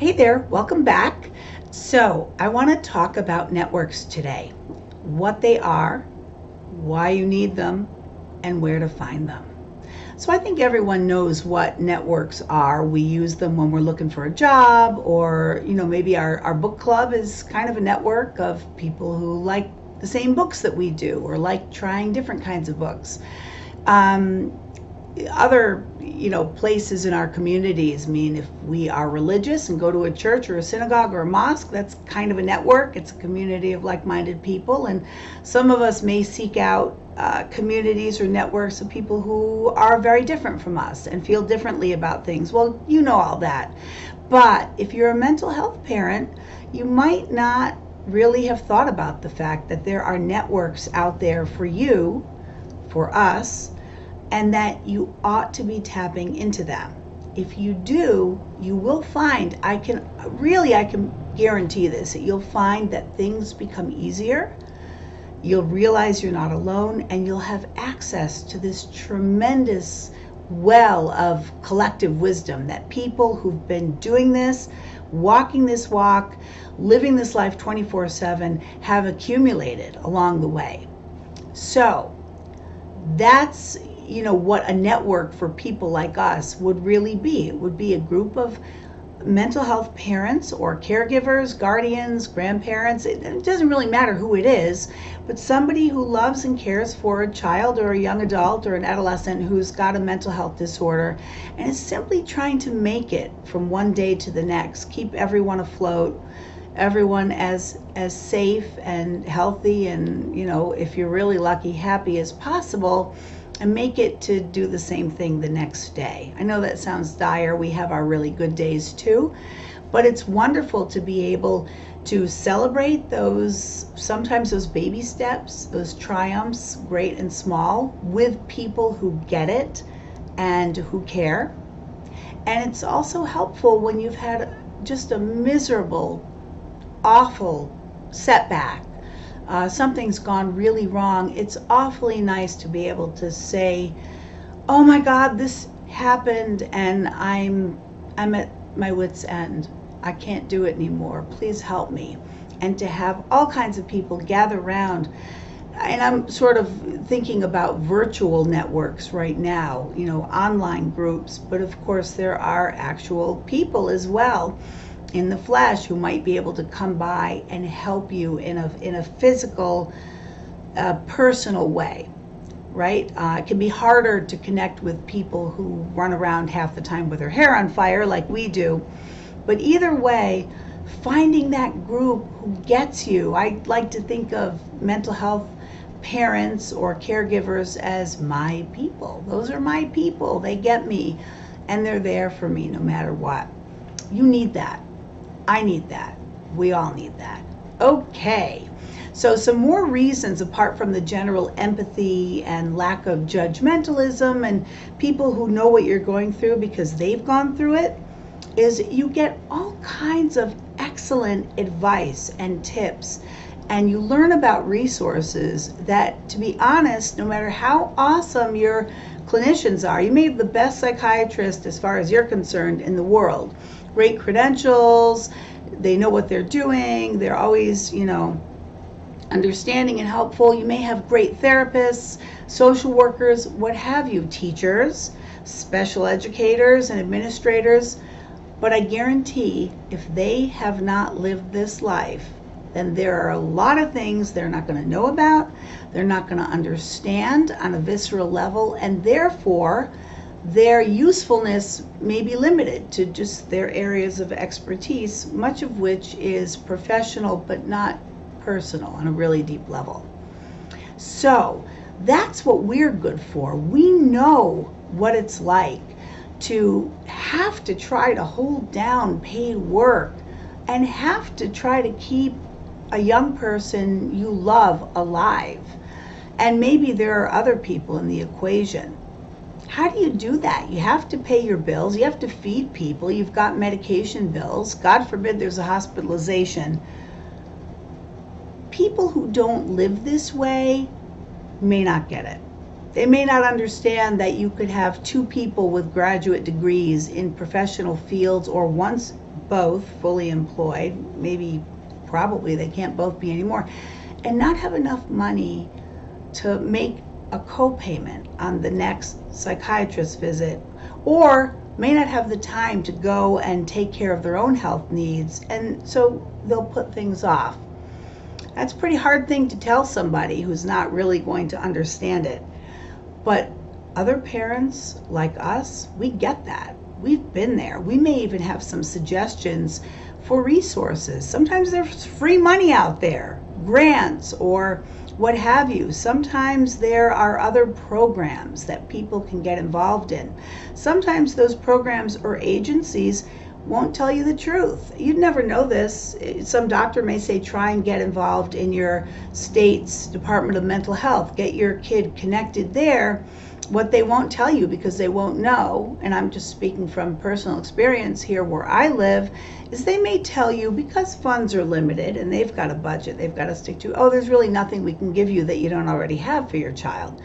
Hey there, welcome back. So, I want to talk about networks today, what they are, why you need them, and where to find them. So, I think everyone knows what networks are. We use them when we're looking for a job, or, maybe our book club is kind of a network of people who like the same books that we do or like trying different kinds of books. Other places in our communities, if we are religious and go to a church or a synagogue or a mosque, that's kind of a network. It's a community of like-minded people, and some of us may seek out communities or networks of people who are very different from us and feel differently about things. Well, you know all that. But if you're a mental health parent, you might not really have thought about the fact that there are networks out there for you, for us, and that you ought to be tapping into them. If you do, you will find, I can guarantee this, that you'll find that things become easier. You'll realize you're not alone, and you'll have access to this tremendous well of collective wisdom that people who've been doing this, walking this walk, living this life 24/7 have accumulated along the way. So that's what a network for people like us would really be. It would be a group of mental health parents or caregivers, guardians, grandparents. It doesn't really matter who it is, but somebody who loves and cares for a child or a young adult or an adolescent who's got a mental health disorder and is simply trying to make it from one day to the next, keep everyone afloat, everyone as safe and healthy and, if you're really lucky, happy as possible, and make it to do the same thing the next day. I know that sounds dire. We have our really good days too, but it's wonderful to be able to celebrate sometimes those baby steps, those triumphs, great and small, with people who get it and who care. And it's also helpful when you've had just a miserable, awful setback. Something's gone really wrong. It's awfully nice to be able to say, oh my God, this happened and I'm at my wit's end. I can't do it anymore. Please help me. And to have all kinds of people gather around. And I'm sort of thinking about virtual networks right now, online groups, but of course there are actual people as well in the flesh who might be able to come by and help you in a physical, personal way, right? It can be harder to connect with people who run around half the time with their hair on fire like we do. But either way, finding that group who gets you. I like to think of mental health parents or caregivers as my people. Those are my people. They get me and they're there for me no matter what. You need that. I need that. We all need that. Okay, so some more reasons apart from the general empathy and lack of judgmentalism and people who know what you're going through because they've gone through it, is you get all kinds of excellent advice and tips, and you learn about resources that, to be honest, no matter how awesome your clinicians are, you may have the best psychiatrist as far as you're concerned in the world. Great credentials, they know what they're doing, they're always, understanding and helpful. You may have great therapists, social workers, what have you, teachers, special educators and administrators, but I guarantee if they have not lived this life, then there are a lot of things they're not going to know about, they're not going to understand on a visceral level, and therefore their usefulness may be limited to just their areas of expertise, much of which is professional but not personal on a really deep level. So that's what we're good for. We know what it's like to have to try to hold down paid work and have to try to keep a young person you love alive. And maybe there are other people in the equation. How do you do that? You have to pay your bills, you have to feed people, you've got medication bills, God forbid there's a hospitalization. People who don't live this way may not get it. They may not understand that you could have two people with graduate degrees in professional fields, or once both fully employed, maybe probably they can't both be anymore, and not have enough money to make a co-payment on the next psychiatrist visit, or may not have the time to go and take care of their own health needs, and so they'll put things off. That's a pretty hard thing to tell somebody who's not really going to understand it. But other parents like us, we get that. We've been there. We may even have some suggestions for resources. Sometimes there's free money out there, grants or what have you. Sometimes there are other programs that people can get involved in. Sometimes those programs or agencies won't tell you the truth. You'd never know this. Some doctor may say, try and get involved in your state's Department of Mental Health. Get your kid connected there. What they won't tell you, because they won't know, and I'm just speaking from personal experience here where I live, is they may tell you, because funds are limited and they've got a budget they've got to stick to, oh, there's really nothing we can give you that you don't already have for your child.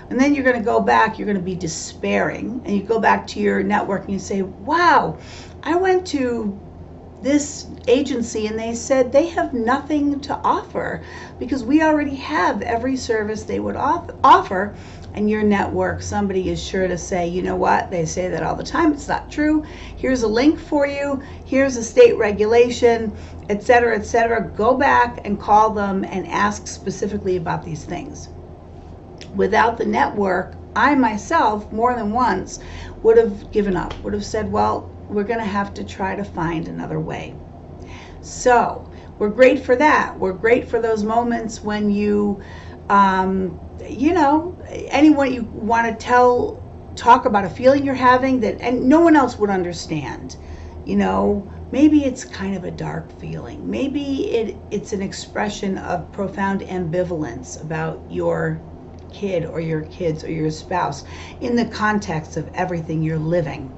And then you're going to go back, you're going to be despairing, and you go back to your network and you say, wow, I went to this agency and they said they have nothing to offer because we already have every service they would offer. And your network, somebody is sure to say, you know what, they say that all the time, it's not true. Here's a link for you, here's a state regulation, etc., etc. Go back and call them and ask specifically about these things. Without the network, I myself, more than once, would have given up, would have said, well, we're going to have to try to find another way. So we're great for that. We're great for those moments when you, anyone you want to talk about a feeling you're having and no one else would understand. Maybe it's kind of a dark feeling. Maybe it's an expression of profound ambivalence about your kid or your kids or your spouse in the context of everything you're living.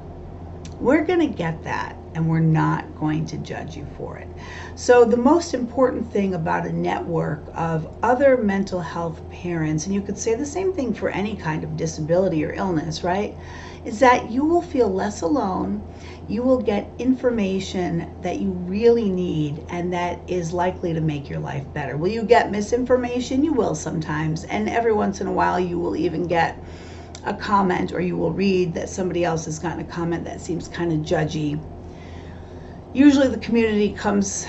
We're going to get that, and we're not going to judge you for it. So the most important thing about a network of other mental health parents, and you could say the same thing for any kind of disability or illness, right, is that you will feel less alone. You will get information that you really need and that is likely to make your life better. Will you get misinformation? You will sometimes, and every once in a while you will even get a comment, or you will read that somebody else has gotten a comment that seems kind of judgy. Usually the community comes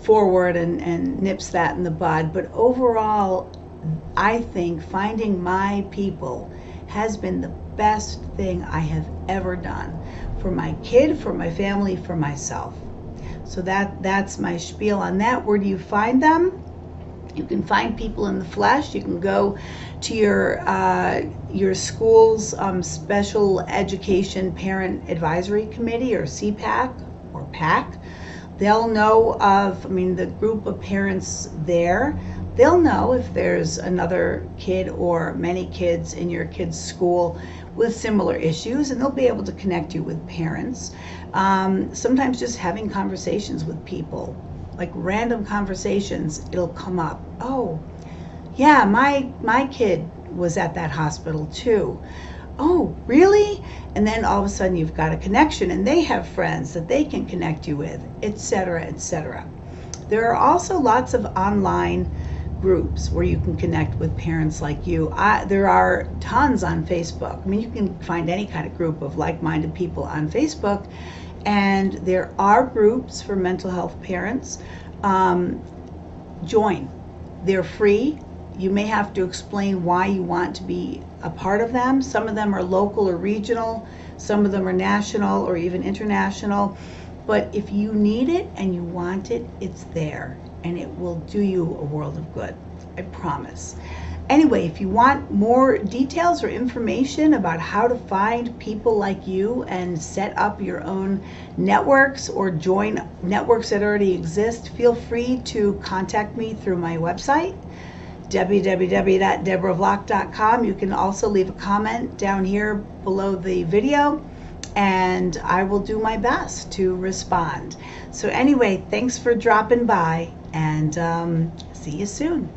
forward and nips that in the bud, but overall, I think finding my people has been the best thing I have ever done for my kid, for my family, for myself. So that's my spiel on that. Where do you find them? You can find people in the flesh. You can go to your school's Special Education Parent Advisory Committee, or CPAC or PAC. They'll know of, the group of parents there. They'll know if there's another kid or many kids in your kid's school with similar issues, and they'll be able to connect you with parents. Sometimes just having conversations with people, like random conversations, it'll come up. Oh, yeah, my kid was at that hospital too. Oh, really? And then all of a sudden you've got a connection, and they have friends that they can connect you with, etc., etc. There are also lots of online groups where you can connect with parents like you. There are tons on Facebook. You can find any kind of group of like-minded people on Facebook, and there are groups for mental health parents. Join. They're free. You may have to explain why you want to be a part of them. Some of them are local or regional. Some of them are national or even international. But if you need it and you want it, it's there, and it will do you a world of good. I promise. Anyway, if you want more details or information about how to find people like you and set up your own networks or join networks that already exist, feel free to contact me through my website, www.deborahvlock.com. You can also leave a comment down here below the video, and I will do my best to respond. So anyway, thanks for dropping by, and see you soon.